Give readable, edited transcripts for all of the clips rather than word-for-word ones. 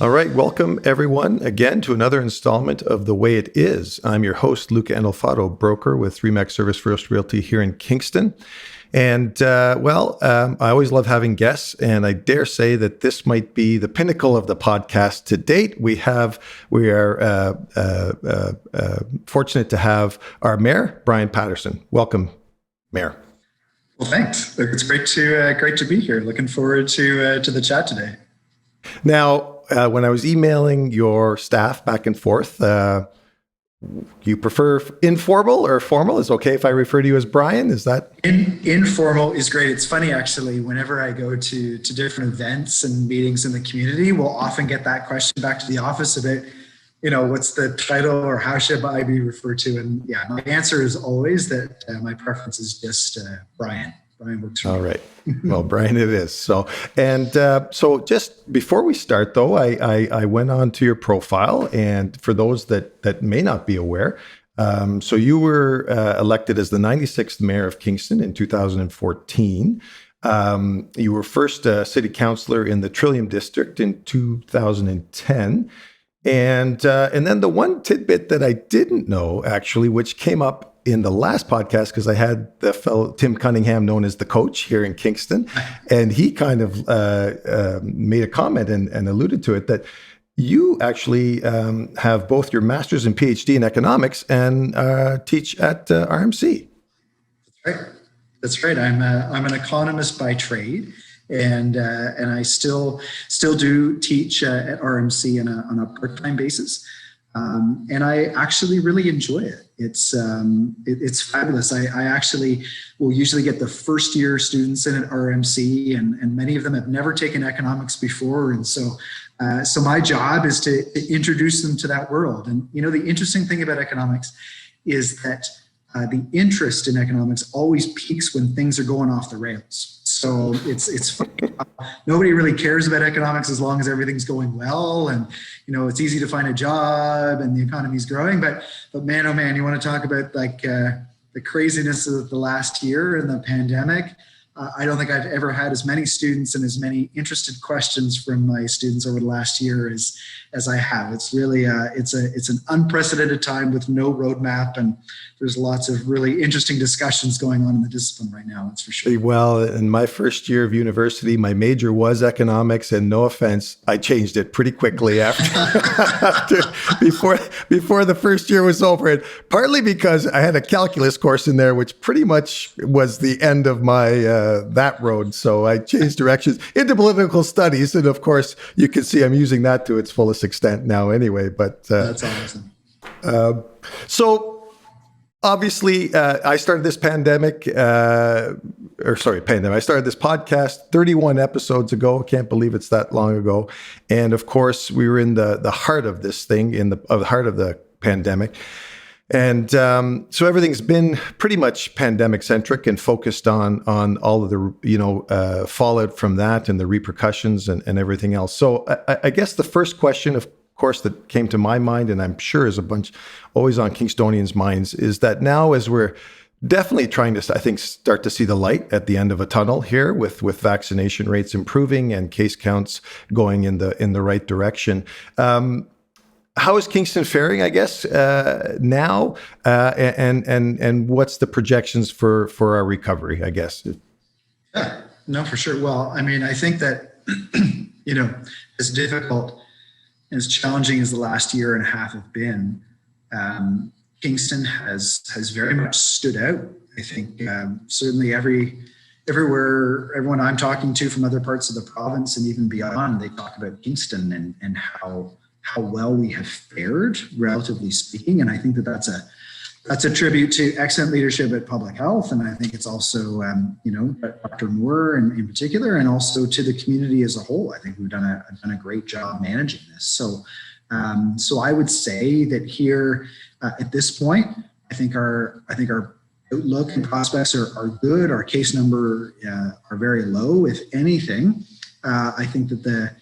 All right, welcome everyone again to another installment of The Way It Is. I'm your host, Luca Enolfato, broker with Remax Service First Realty here in Kingston. And I always love having guests, and I dare say that this might be the pinnacle of the podcast to date. We are fortunate to have our mayor, Bryan Paterson. Welcome, Mayor. Well, thanks. It's great to be here. Looking forward to the chat today. Now, when I was emailing your staff back and forth, you prefer informal or formal? Is it okay if I refer to you as Bryan? Is that informal is great. It's funny actually. Whenever I go to different events and meetings in the community, we'll often get that question back to the office about, what's the title or how should I be referred to? And yeah, my answer is always that my preference is just Bryan. Bryan works for me. All right. Well, Bryan, it is. So just before we start, though, I went on to your profile, and for those that may not be aware, so you were elected as the 96th mayor of Kingston in 2014. You were first city councillor in the Trillium district in 2010. And then the one tidbit that I didn't know, actually, which came up in the last podcast, because I had the fellow Tim Cunningham, known as the coach here in Kingston, and he kind of made a comment and alluded to it, that you actually have both your master's and PhD in economics and teach at RMC. That's right. I'm an economist by trade. And I still do teach at RMC on a part-time basis, and I actually really enjoy it. It's fabulous. I actually will usually get the first year students in at RMC, and many of them have never taken economics before, and so my job is to introduce them to that world. And the interesting thing about economics is that the interest in economics always peaks when things are going off the rails. So it's funny. Nobody really cares about economics as long as everything's going well, and it's easy to find a job and the economy's growing. But man, oh man, you want to talk about the craziness of the last year and the pandemic. I don't think I've ever had as many students and as many interested questions from my students over the last year as I have. It's really it's an unprecedented time with no roadmap, and there's lots of really interesting discussions going on in the discipline right now. That's for sure. Well, in my first year of university, my major was economics, and no offense, I changed it pretty quickly before the first year was over. And partly because I had a calculus course in there, which pretty much was the end of my that road. So I changed directions into political studies, and of course, you can see I'm using that to its fullest extent now. Anyway, but that's awesome. So. Obviously, I started this I started this podcast 31 episodes ago. Can't believe it's that long ago. And of course, we were in the heart of this thing, in the heart of the pandemic. And so everything's been pretty much pandemic centric and focused on all of the fallout from that and the repercussions and everything else. So I guess the first question, of course, that came to my mind, and I'm sure is always on Kingstonians' minds, is that now, as we're definitely trying to, I think, start to see the light at the end of a tunnel here, with vaccination rates improving and case counts going in the right direction. How is Kingston faring, I guess, now, and what's the projections for our recovery, I guess? Yeah, no, for sure. Well, I mean, I think that it's difficult. As challenging as the last year and a half have been, Kingston has very much stood out. I think certainly everywhere, everyone I'm talking to from other parts of the province and even beyond, they talk about Kingston and how well we have fared, relatively speaking. And I think that's a tribute to excellent leadership at public health. And I think it's also, Dr. Moore in particular, and also to the community as a whole. I think we've done a great job managing this. So I would say that here at this point, I think our outlook and prospects are good. Our case number are very low, if anything. I think that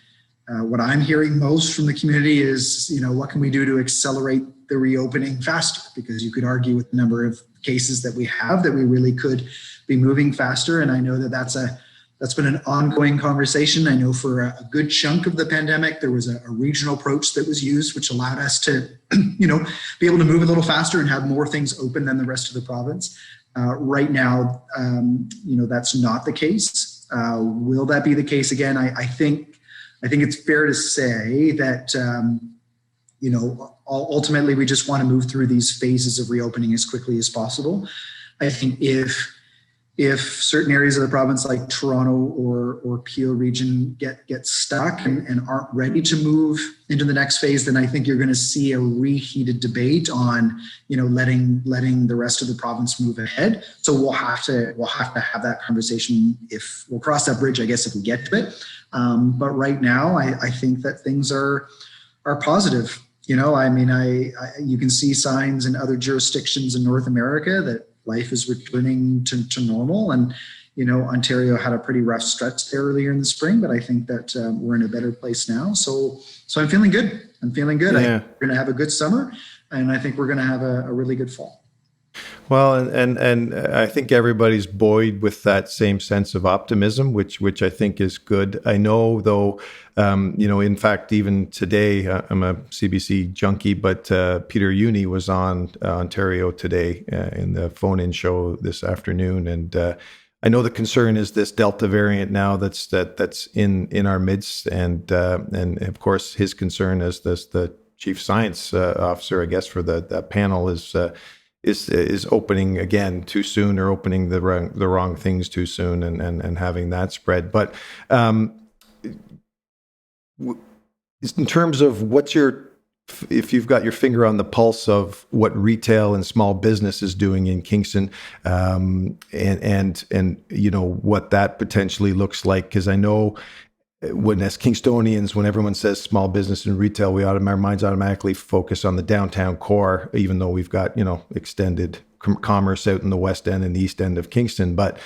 what I'm hearing most from the community is, what can we do to accelerate the reopening faster? Because you could argue with the number of cases that we have that we really could be moving faster. And I know that that's a that's been an ongoing conversation. I know for a good chunk of the pandemic, there was a regional approach that was used, which allowed us to, be able to move a little faster and have more things open than the rest of the province. Right now, that's not the case. Will that be the case again? I think it's fair to say that, ultimately we just want to move through these phases of reopening as quickly as possible. I think if certain areas of the province like Toronto or Peel region get stuck and aren't ready to move into the next phase, then I think you're going to see a reheated debate on, letting the rest of the province move ahead. So we'll have to have that conversation. If we'll cross that bridge, I guess, if we get to it. But right now, I think that things are positive. You can see signs in other jurisdictions in North America that life is returning to normal. And, Ontario had a pretty rough stretch there earlier in the spring, but I think that we're in a better place now. So I'm feeling good. Yeah. We're going to have a good summer, and I think we're going to have a really good fall. Well, and I think everybody's buoyed with that same sense of optimism, which I think is good. I know, though, in fact, even today, I'm a CBC junkie, but Peter Uni was on Ontario today in the phone-in show this afternoon, and I know the concern is this Delta variant now that's in our midst, and of course his concern as the chief science officer, I guess, for that panel is opening again too soon, or opening the wrong things too soon, and having that spread. But in terms of if you've got your finger on the pulse of what retail and small business is doing in Kingston, and what that potentially looks like, because I know, as Kingstonians, when everyone says small business and retail, our minds automatically focus on the downtown core, even though we've got, extended commerce out in the West End and the East End of Kingston. But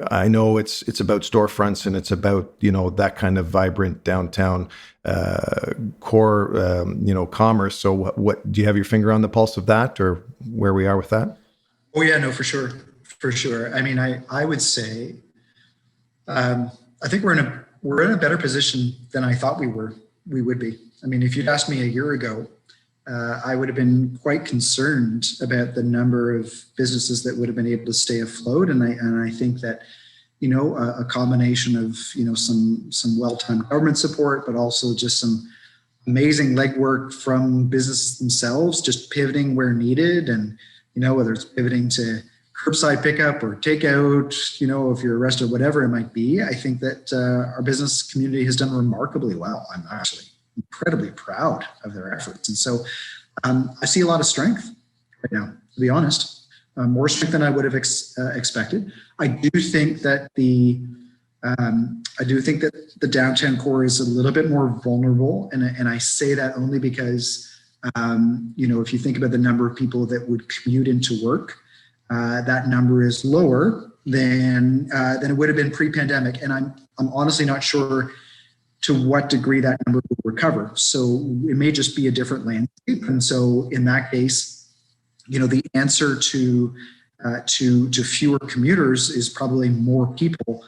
I know it's about storefronts, and it's about, that kind of vibrant downtown core, commerce. So what do you have your finger on the pulse of that, or where we are with that? Oh yeah, no, for sure. I would say, I think we're in a better position than I thought we would be. If you'd asked me a year ago, I would have been quite concerned about the number of businesses that would have been able to stay afloat. And I think that, a combination of, some well-timed government support, but also just some amazing legwork from businesses themselves, just pivoting where needed. And, whether it's pivoting to curbside pickup or takeout, if you're a restaurant, whatever it might be, I think that our business community has done remarkably well. I'm actually incredibly proud of their efforts. And so I see a lot of strength right now, to be honest, more strength than I would have expected. I do think that the downtown core is a little bit more vulnerable. And I say that only because, if you think about the number of people that would commute into work, that number is lower than it would have been pre-pandemic. And I'm honestly not sure to what degree that number will recover. So it may just be a different landscape. And so in that case, the answer to fewer commuters is probably more people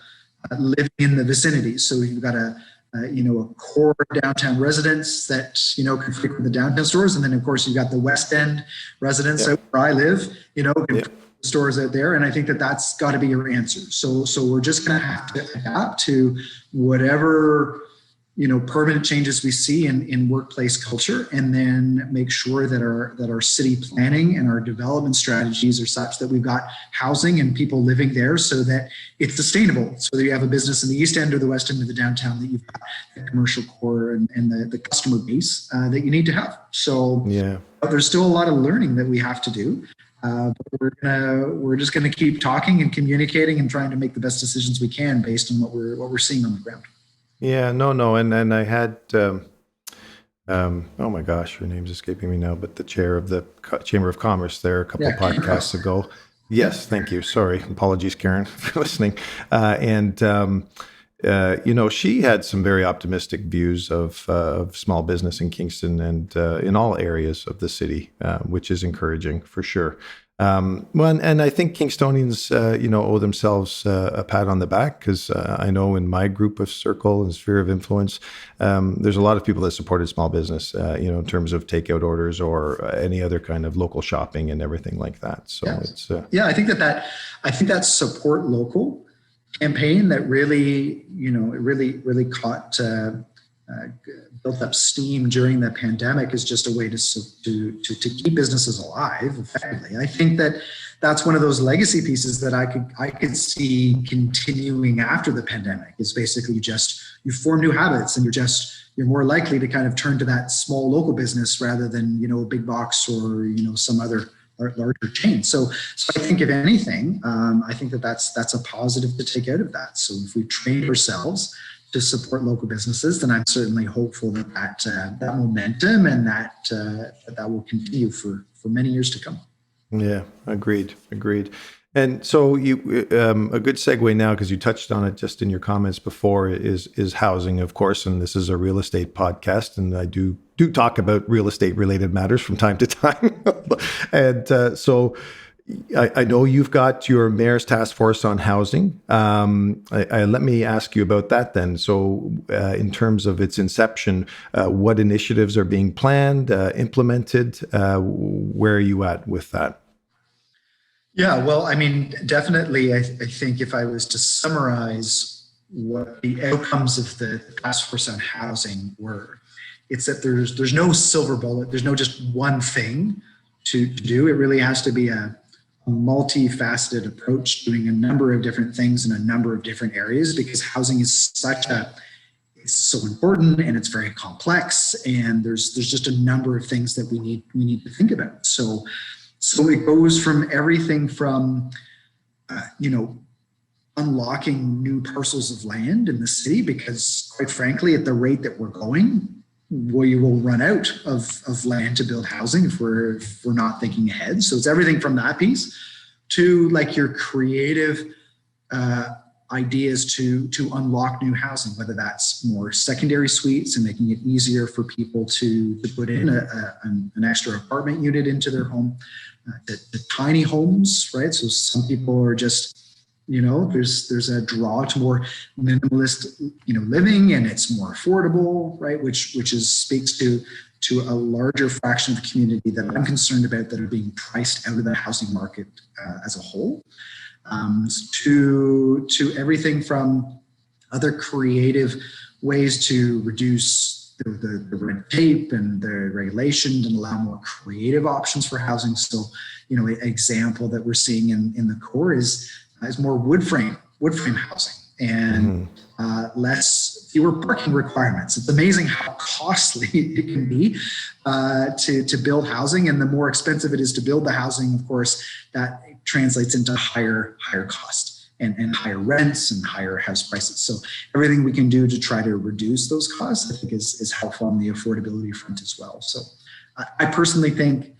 living in the vicinity. So you've got a core downtown residents that, can frequent the downtown stores. And then of course you've got the West End residents out where I live, stores out there. And I think that that's got to be your answer. So we're just going to have to adapt to whatever, permanent changes we see in workplace culture, and then make sure that our city planning and our development strategies are such that we've got housing and people living there so that it's sustainable. So that you have a business in the East End or the West End of the downtown, that you've got the commercial core and the customer base that you need to have. So there's still a lot of learning that we have to do. But we're just going to keep talking and communicating and trying to make the best decisions we can based on what we're seeing on the ground. Yeah, no, and I had, oh my gosh, her name's escaping me now, but the chair of the Chamber of Commerce there a couple of podcasts ago. Yes, thank you. Sorry, apologies, Karen, for listening. She had some very optimistic views of small business in Kingston and in all areas of the city, which is encouraging for sure. Well, and I think Kingstonians, owe themselves a pat on the back, because I know in my group of circle and sphere of influence, there's a lot of people that supported small business, in terms of takeout orders or any other kind of local shopping and everything like that. So it's I think that support local campaign that really, it really caught. Built up steam during the pandemic is just a way to keep businesses alive effectively. I think that's one of those legacy pieces that I could see continuing after the pandemic. Is basically you form new habits, and you're more likely to kind of turn to that small local business rather than a big box or some other larger chain. So I think if anything, I think that's a positive to take out of that. So if we train ourselves to support local businesses, then I'm certainly hopeful that momentum and that will continue for many years to come. Yeah, agreed. And so you, a good segue now, because you touched on it just in your comments before, is housing, of course, and this is a real estate podcast, and I do talk about real estate related matters from time to time. And so I know you've got your mayor's task force on housing. Let me ask you about that then. So in terms of its inception, what initiatives are being planned, implemented? Where are you at with that? Yeah, well, I mean, definitely, I think if I was to summarize what the outcomes of the task force on housing were, it's that there's no silver bullet. There's no just one thing to do. It really has to be a multifaceted approach, doing a number of different things in a number of different areas, because housing is it's so important and it's very complex, and there's just a number of things that we need to think about. So it goes from everything from unlocking new parcels of land in the city, because quite frankly, at the rate that we're going, we will run out of land to build housing if we're not thinking ahead. So it's everything from that piece to like your creative ideas to unlock new housing, whether that's more secondary suites and making it easier for people to put in an extra apartment unit into their home, the tiny homes, right? So some people are just, there's a draw to more minimalist, living, and it's more affordable, right? Which speaks to a larger fraction of the community that I'm concerned about, that are being priced out of the housing market as a whole, to everything from other creative ways to reduce the red tape and the regulations and allow more creative options for housing. So, an example that we're seeing in the core is more wood frame housing and fewer parking requirements. It's amazing how costly it can be to build housing, and the more expensive it is to build the housing, of course, that translates into higher cost and higher rents and higher house prices. So everything we can do to try to reduce those costs, I think, is helpful on the affordability front as well. So I personally think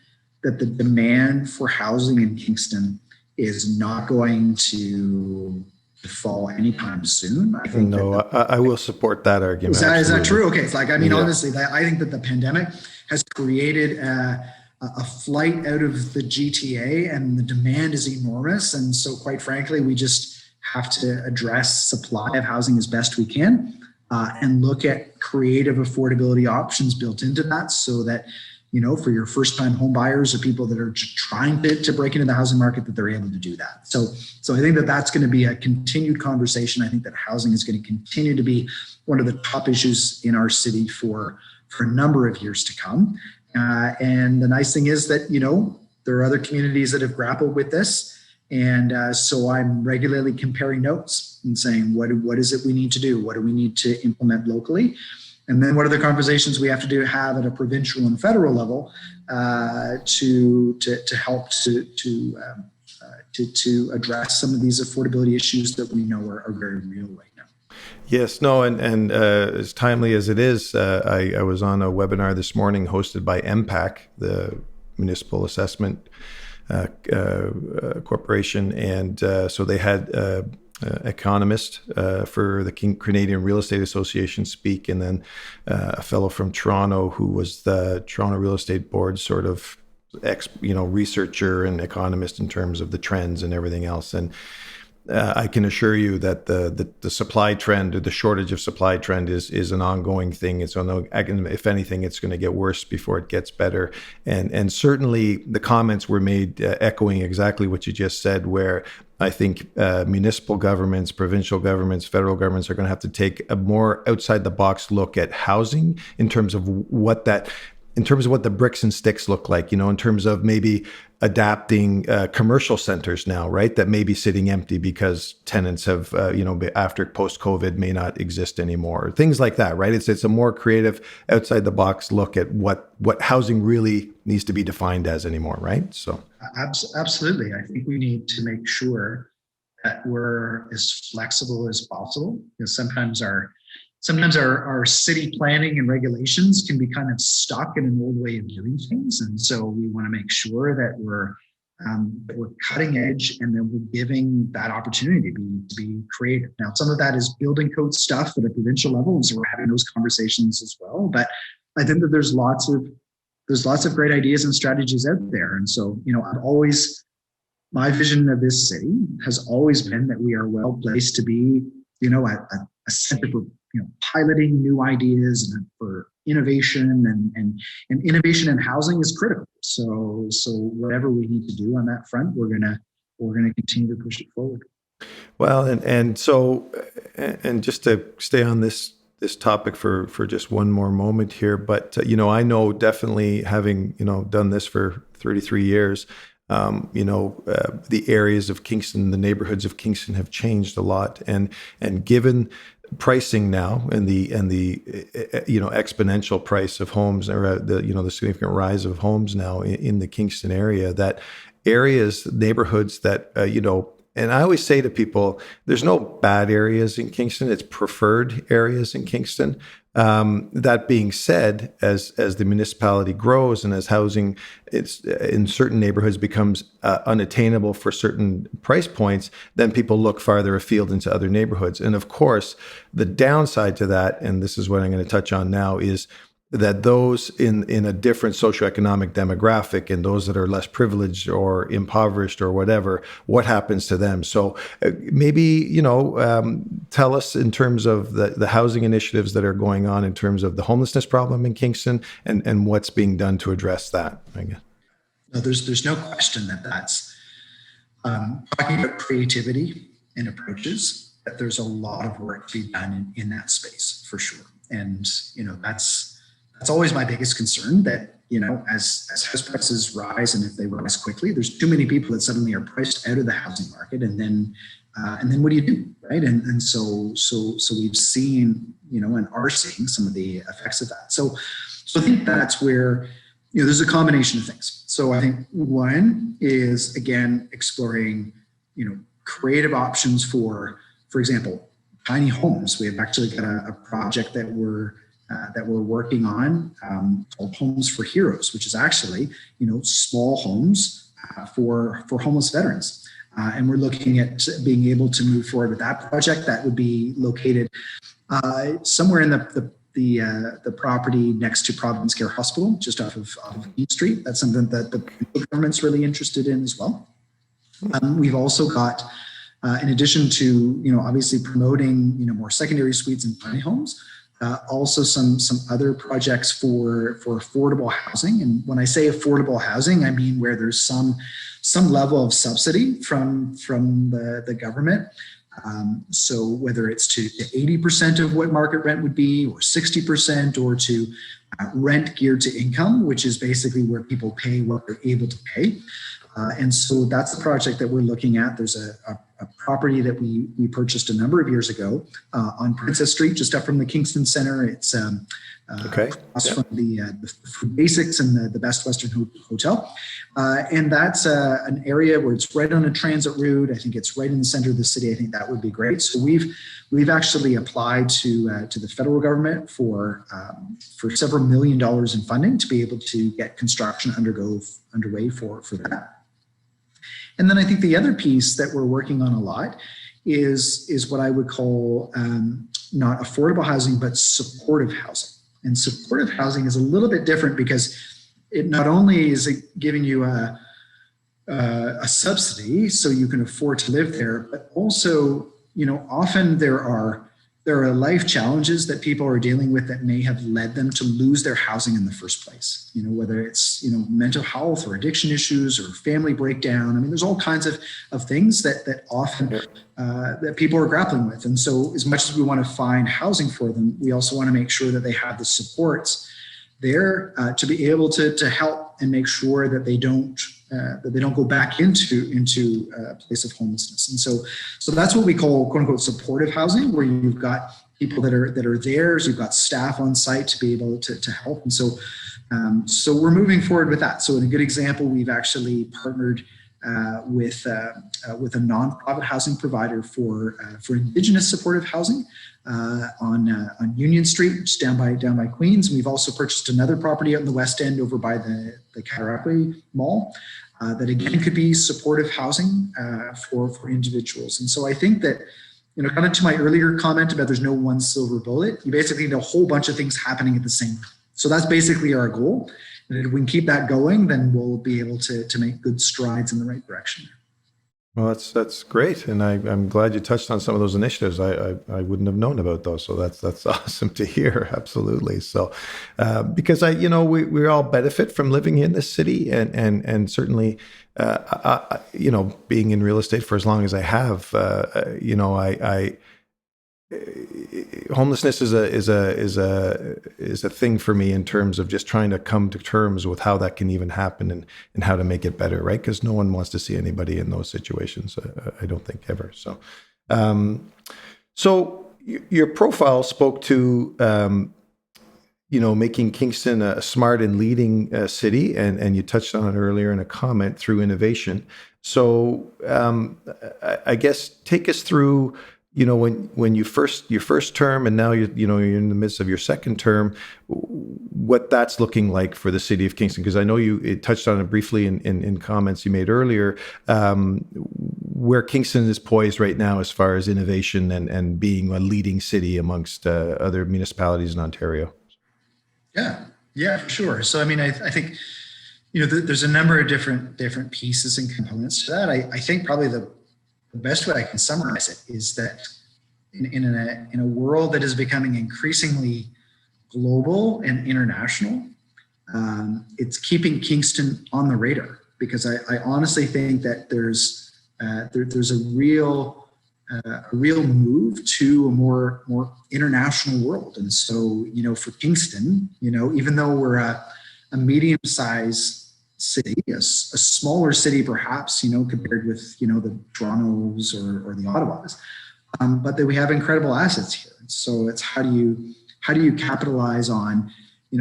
that the demand for housing in Kingston is not going to fall anytime soon. I think I will support that argument. Is that true? Okay. It's like, honestly, I think that the pandemic has created a flight out of the GTA, and the demand is enormous. And so quite frankly, we just have to address supply of housing as best we can, and look at creative affordability options built into that, so that, for your first-time home buyers or people that are just trying to break into the housing market, that they're able to do that. So I think that that's going to be a continued conversation. I think that housing is going to continue to be one of the top issues in our city for a number of years to come. And the nice thing is that, there are other communities that have grappled with this. And so I'm regularly comparing notes and saying, what is it we need to do? What do we need to implement locally? And then what are the conversations we have to have at a provincial and federal level to help to address some of these affordability issues that we know are very real right now. Yes, no, and as timely as it is, I was on a webinar this morning hosted by MPAC, the Municipal Assessment Corporation, and so they had economist for the Canadian Real Estate Association speak, and then a fellow from Toronto who was the Toronto Real Estate Board sort of researcher and economist in terms of the trends and everything else. And I can assure you that the supply trend, or the shortage of supply trend, is an ongoing thing. It's if anything, it's going to get worse before it gets better. And certainly the comments were made echoing exactly what you just said, where I think municipal governments, provincial governments, federal governments are going to have to take a more outside the box look at housing in terms of what the bricks and sticks look like, in terms of maybe adapting commercial centers now, right? That may be sitting empty because tenants have, after post-COVID may not exist anymore. Things like that, right? It's a more creative, outside the box look at what housing really needs to be defined as anymore, right? So absolutely. I think we need to make sure that we're as flexible as possible, because sometimes our city planning and regulations can be kind of stuck in an old way of doing things. And so we want to make sure that we're cutting edge, and then we're giving that opportunity to be creative. Now, some of that is building code stuff at a provincial level, and so we're having those conversations as well. But I think that there's lots of great ideas and strategies out there. And so, my vision of this city has always been that we are well placed to be, a center for piloting new ideas and for innovation, and innovation in housing is critical. So whatever we need to do on that front, we're gonna continue to push it forward. Well, and just to stay on this topic for just one more moment here, but I know definitely, having done this for 33 years, the areas of Kingston, the neighborhoods of Kingston have changed a lot, and given pricing now and the exponential price of homes, or the significant rise of homes now in the Kingston area, that neighborhoods that and I always say to people, there's no bad areas in Kingston. It's preferred areas in Kingston. That being said, as the municipality grows and as housing in certain neighborhoods becomes unattainable for certain price points, then people look farther afield into other neighborhoods. And of course, the downside to that, and this is what I'm going to touch on now, is that those in a different socioeconomic demographic, and those that are less privileged or impoverished or whatever, what happens to them? So maybe, tell us in terms of the housing initiatives that are going on in terms of the homelessness problem in Kingston, and what's being done to address that, I guess. No, there's no question that's talking about creativity and approaches, that there's a lot of work to be done in that space for sure. And, that's always my biggest concern, that, as house prices rise, and if they rise quickly, there's too many people that suddenly are priced out of the housing market. And then what do you do? Right. And so we've seen, and are seeing some of the effects of that. So I think that's where, there's a combination of things. So I think one is, again, exploring, creative options for example, tiny homes. We have actually got a project that we're working on called Homes for Heroes, which is actually, small homes for homeless veterans. And we're looking at being able to move forward with that project. That would be located somewhere in the property next to Providence Care Hospital, just off of East Street. That's something that the government's really interested in as well. We've also got, in addition to, obviously promoting, more secondary suites and tiny homes, also some other projects for affordable housing. And when I say affordable housing, I mean where there's some level of subsidy from the government. So whether it's to 80% of what market rent would be, or 60%, or to rent geared to income, which is basically where people pay what they're able to pay. And so that's the project that we're looking at. There's a property that we purchased a number of years ago on Princess Street, just up from the Kingston Center. It's across from the Food Basics and the Best Western Hotel. And that's an area where it's right on a transit route. I think it's right in the center of the city. I think that would be great. So we've actually applied to the federal government for several $1 million in funding to be able to get construction underway for that. And then I think the other piece that we're working on a lot is what I would call not affordable housing, but supportive housing. And supportive housing is a little bit different because it not only is it giving you a subsidy so you can afford to live there, but also, often there are life challenges that people are dealing with that may have led them to lose their housing in the first place. Whether it's, mental health or addiction issues or family breakdown. I mean, there's all kinds of things that often that people are grappling with. And so as much as we want to find housing for them, we also want to make sure that they have the supports there to be able to help and make sure that they don't go back into a place of homelessness. And so that's what we call, quote unquote, supportive housing, where you've got people that are there, so you've got staff on site to be able to help. And so we're moving forward with that. So in a good example, we've actually partnered with a nonprofit housing provider for Indigenous supportive housing on Union Street, which is down by Queens. We've also purchased another property out in the West End over by the Cataraqui Mall that again could be supportive housing for individuals. And so I think that, kind of to my earlier comment about there's no one silver bullet, you basically need a whole bunch of things happening at the same time. So that's basically our goal. And if we can keep that going, then we'll be able to make good strides in the right direction. Well, that's great, and I'm glad you touched on some of those initiatives. I wouldn't have known about those, so that's awesome to hear. Absolutely. So, because we all benefit from living in this city, and certainly, being in real estate for as long as I have, homelessness is a thing for me in terms of just trying to come to terms with how that can even happen and how to make it better, right? Because no one wants to see anybody in those situations. I don't think ever. So, your profile spoke to making Kingston a smart and leading city, and you touched on it earlier in a comment through innovation. So, I guess take us through. When your first term, and now you're in the midst of your second term, what that's looking like for the city of Kingston, because I know you touched on it briefly in comments you made earlier, where Kingston is poised right now as far as innovation and being a leading city amongst other municipalities in Ontario. Yeah, for sure. So I mean, I think there's a number of different pieces and components to that. I think probably the best way I can summarize it is that in a world that is becoming increasingly global and international, it's keeping Kingston on the radar, because I honestly think that there's a real move to a more international world. And so, for Kingston, even though we're a medium-sized city, a smaller city perhaps, compared with, the Torontos or the Ottawas, but that we have incredible assets here. So it's how do you capitalize on,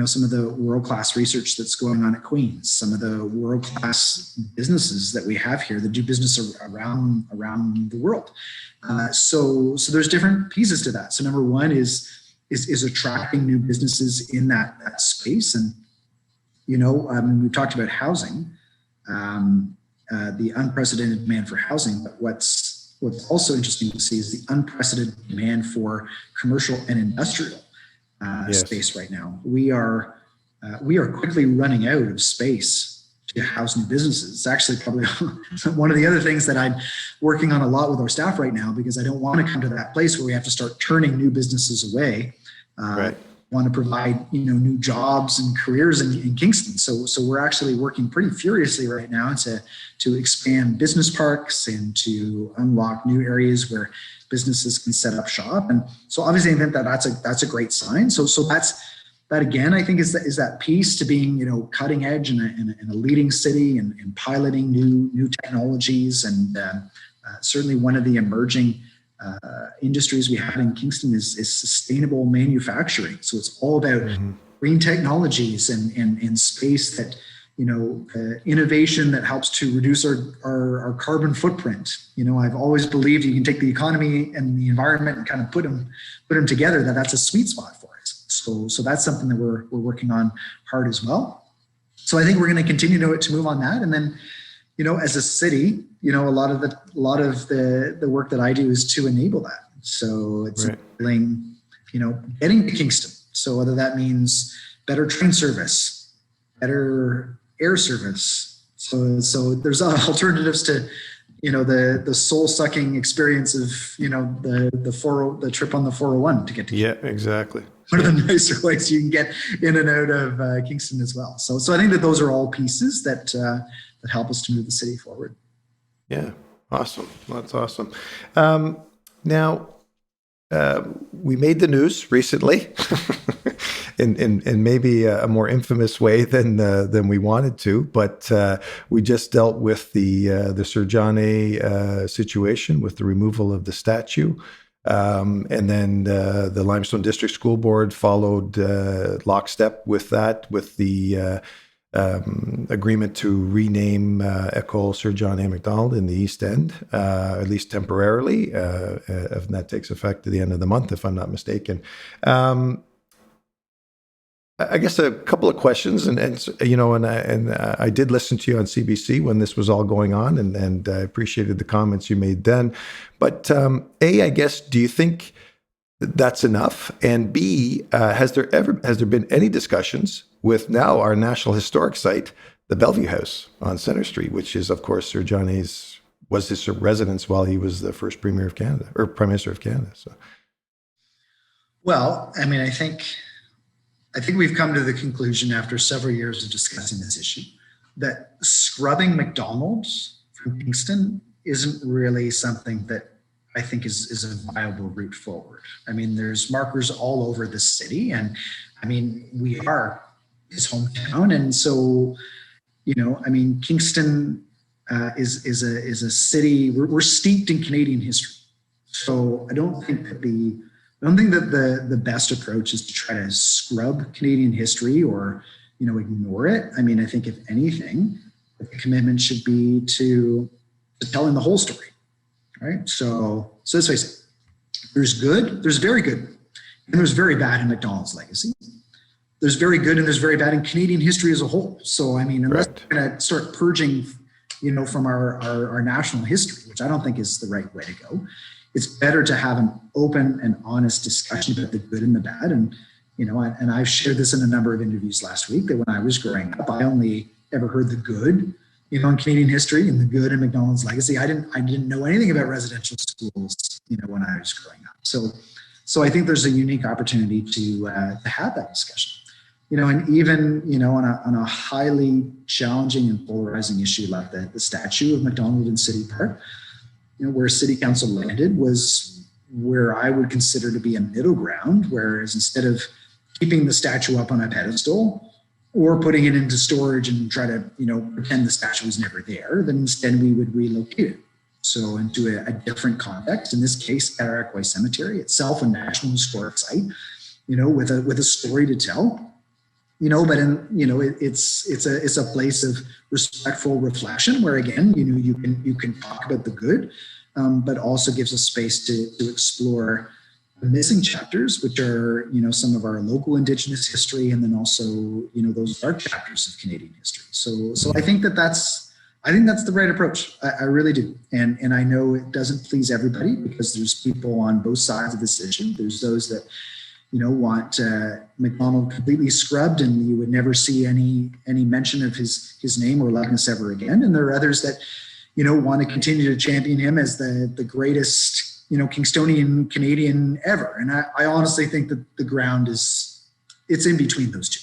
some of the world-class research that's going on at Queen's, some of the world-class businesses that we have here that do business around the world. So there's different pieces to that. So number one is attracting new businesses in that space. And we've talked about housing, the unprecedented demand for housing, but what's also interesting to see is the unprecedented demand for commercial and industrial space right now. We are quickly running out of space to house new businesses. It's actually probably one of the other things that I'm working on a lot with our staff right now, because I don't want to come to that place where we have to start turning new businesses away. Right. Want to provide new jobs and careers in Kingston. So we're actually working pretty furiously right now to expand business parks and to unlock new areas where businesses can set up shop. And so obviously I think that's a great sign. So that again, I think is that piece to being cutting edge in a leading city and piloting new technologies. And certainly one of the emerging industries we have in Kingston is sustainable manufacturing. So it's all about green technologies and space that, innovation that helps to reduce our carbon footprint. I've always believed you can take the economy and the environment and kind of put them together, that's a sweet spot for us. So that's something that we're working on hard as well. So I think we're going to continue to move on that. And then, as a city, a lot of the work that I do is to enable that. So it's enabling, getting to Kingston. So whether that means better train service, better air service. So there's alternatives to, the soul sucking experience of, the trip on the 401 to get to. Yeah, exactly. One of the nicer ways you can get in and out of Kingston as well. So I think that those are all pieces that help us to move the city forward. Yeah, awesome. That's awesome. Now, we made the news recently, in maybe a more infamous way than we wanted to, but we just dealt with the Sir John A. Situation with the removal of the statue. And then the Limestone District School Board followed lockstep with that, with the agreement to rename École Sir John A. Macdonald in the East End, at least temporarily, if that takes effect at the end of the month, if I'm not mistaken. I guess a couple of questions, and I did listen to you on CBC when this was all going on, and I appreciated the comments you made then. But A, I guess, do you think that's enough? And B, has there been any discussions with now our National Historic Site, the Bellevue House on Centre Street, which is, of course, Sir John A.'s was his residence while he was the first Premier of Canada, or Prime Minister of Canada. So, well, I mean, I think we've come to the conclusion after several years of discussing this issue that scrubbing McDonald's from Kingston isn't really something that I think is a viable route forward. I mean, there's markers all over the city, and I mean, we are his hometown, and so Kingston is a city. We're steeped in Canadian history, so I don't think that the best approach is to try to scrub Canadian history or, ignore it. I mean, I think if anything, the commitment should be to telling the whole story, right? So let's face it, there's good, there's very good, and there's very bad in McDonald's legacy. There's very good and there's very bad in Canadian history as a whole. So, I mean, unless we're going to start purging, from our national history, which I don't think is the right way to go, it's better to have an open and honest discussion about the good and the bad. And, and I've shared this in a number of interviews last week, that when I was growing up, I only ever heard the good, in Canadian history and the good in McDonald's legacy. I didn't know anything about residential schools, when I was growing up. So I think there's a unique opportunity to have that discussion. And even, on a highly challenging and polarizing issue like the statue of McDonald in City Park, where City Council landed was where I would consider to be a middle ground, whereas instead of keeping the statue up on a pedestal or putting it into storage and try to, pretend the statue was never there, then instead we would relocate it. So into a different context, in this case, Cataract Cemetery, itself a National Historic Site, with a story to tell. But it's a place of respectful reflection where, again, you can talk about the good, but also gives us space to explore the missing chapters, which are, some of our local Indigenous history, and then also, those dark chapters of Canadian history. So I think that's the right approach. I really do. And I know it doesn't please everybody, because there's people on both sides of this issue. There's those that, want McDonald completely scrubbed, and you would never see any mention of his name or likeness ever again. And there are others that, want to continue to champion him as the greatest, Kingstonian Canadian ever. And I honestly think that the ground it's in between those two.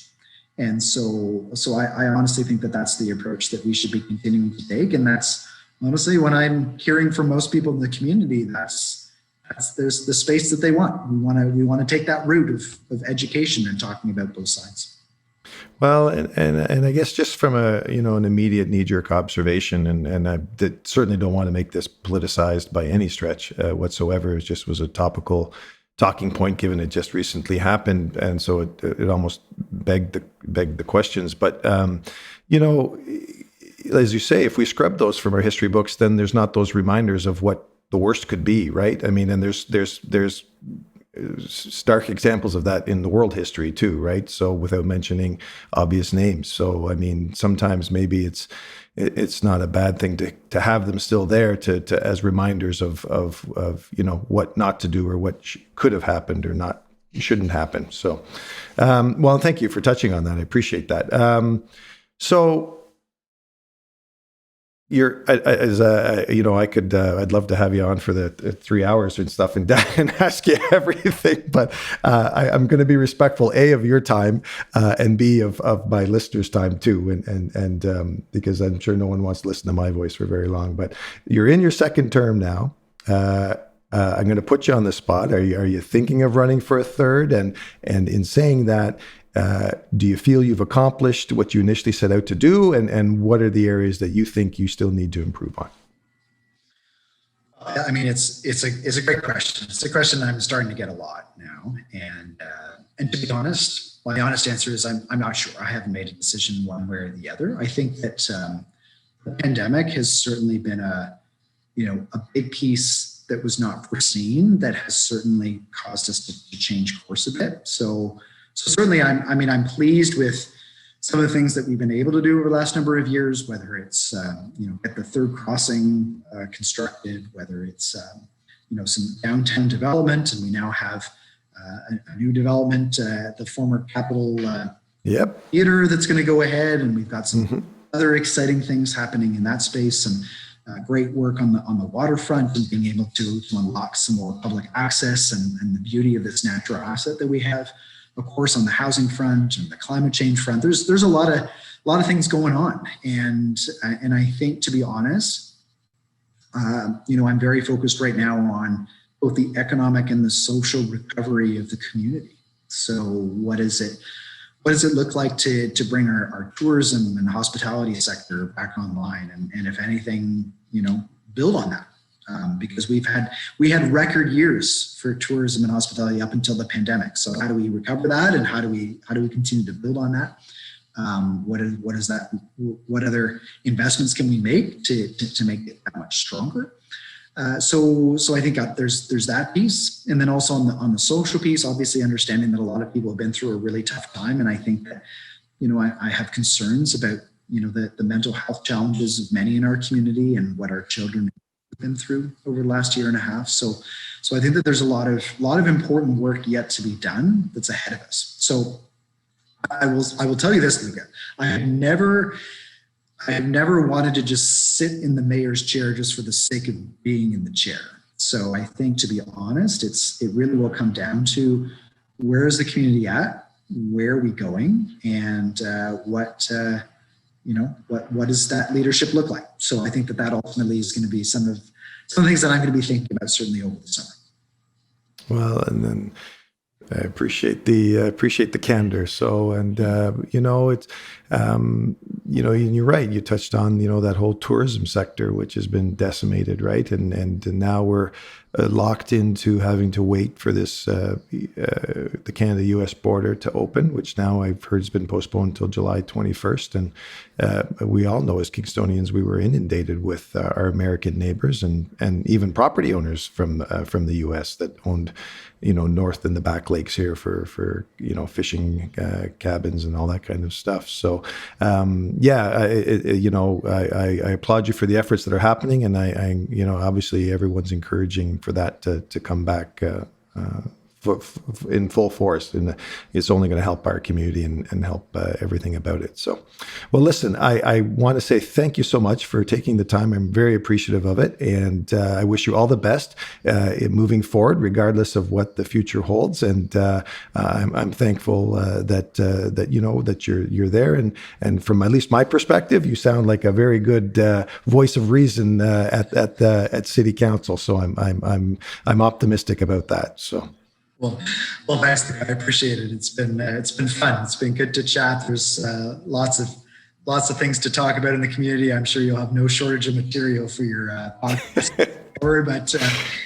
And so I honestly think that that's the approach that we should be continuing to take. And that's honestly, when I'm hearing from most people in the community, there's the space that they want. We want to take that route of education and talking about both sides. Well, and I guess just from an immediate knee-jerk observation, and I certainly don't want to make this politicized by any stretch whatsoever. It just was a topical talking point, given it just recently happened, and so it almost begged the questions. But as you say, if we scrub those from our history books, then there's not those reminders of what the worst could be, right? I mean, and there's stark examples of that in the world history too, right? So without mentioning obvious names. So I mean, sometimes maybe it's not a bad thing to have them still there to as reminders of what not to do or what could have happened or not shouldn't happen. So, well, thank you for touching on that. I appreciate that. So I'd love to have you on for the 3 hours and stuff and ask you everything, but I'm going to be respectful, A, of your time, and B, of my listeners' time too. And because I'm sure no one wants to listen to my voice for very long, but you're in your second term now. I'm going to put you on the spot. Are you thinking of running for a third? And in saying that, do you feel you've accomplished what you initially set out to do? And what are the areas that you think you still need to improve on? I mean, it's a great question. It's a question I'm starting to get a lot now. And to be honest, my honest answer is I'm not sure. I haven't made a decision one way or the other. I think that the pandemic has certainly been a big piece that was not foreseen, that has certainly caused us to change course a bit. So certainly, I'm pleased with some of the things that we've been able to do over the last number of years, whether it's, get the third crossing constructed, whether it's, some downtown development, and we now have a new development at the former Capitol Theater that's going to go ahead, and we've got some other exciting things happening in that space, and great work on the waterfront, and being able to unlock some more public access and the beauty of this natural asset that we have. Of course, on the housing front and the climate change front, there's a lot of things going on, and I think, to be honest, I'm very focused right now on both the economic and the social recovery of the community. So, what does it look like to bring our tourism and hospitality sector back online, and if anything, build on that? Because we had record years for tourism and hospitality up until the pandemic. So how do we recover that, and how do we continue to build on that? What other investments can we make to make it that much stronger? So I think there's that piece, and then also on the social piece, obviously understanding that a lot of people have been through a really tough time, and I think that I have concerns about the mental health challenges of many in our community and what our children been through over the last year and a half. So I think that there's a lot of important work yet to be done that's ahead of us. So I will tell you this, Luca. I have never wanted to just sit in the mayor's chair just for the sake of being in the chair. So I think, to be honest, it really will come down to where is the community at, where are we going, and what does that leadership look like? So I think that ultimately is going to be some of the things that I'm going to be thinking about certainly over the summer. Well, and then I appreciate the candor. So, and it's and you're right. You touched on that whole tourism sector, which has been decimated, right? And now we're locked into having to wait for this the Canada-U.S. border to open, which now I've heard has been postponed until July 21st. And we all know, as Kingstonians, we were inundated with our American neighbors and even property owners from the U.S. that owned north in the back lakes here for fishing cabins and all that kind of stuff. So I applaud you for the efforts that are happening, and I obviously everyone's encouraging for that to come back in full force, and it's only going to help our community and help everything about it. So, well, listen, I want to say thank you so much for taking the time. I'm very appreciative of it, and I wish you all the best in moving forward, regardless of what the future holds. And I'm thankful that you're there, and from at least my perspective, you sound like a very good voice of reason at City Council. So I'm optimistic about that. So. Well, thanks. I appreciate it. It's been fun. It's been good to chat. There's lots of things to talk about in the community. I'm sure you'll have no shortage of material for your podcast. But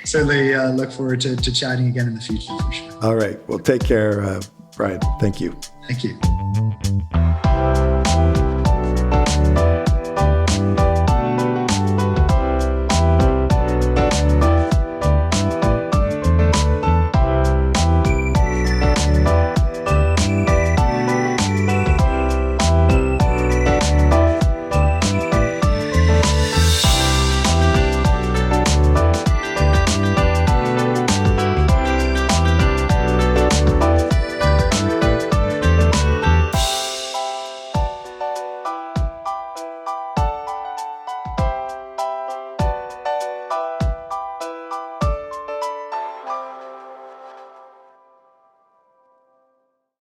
certainly look forward to chatting again in the future for sure. All right. Well, take care, Bryan. Thank you. Thank you.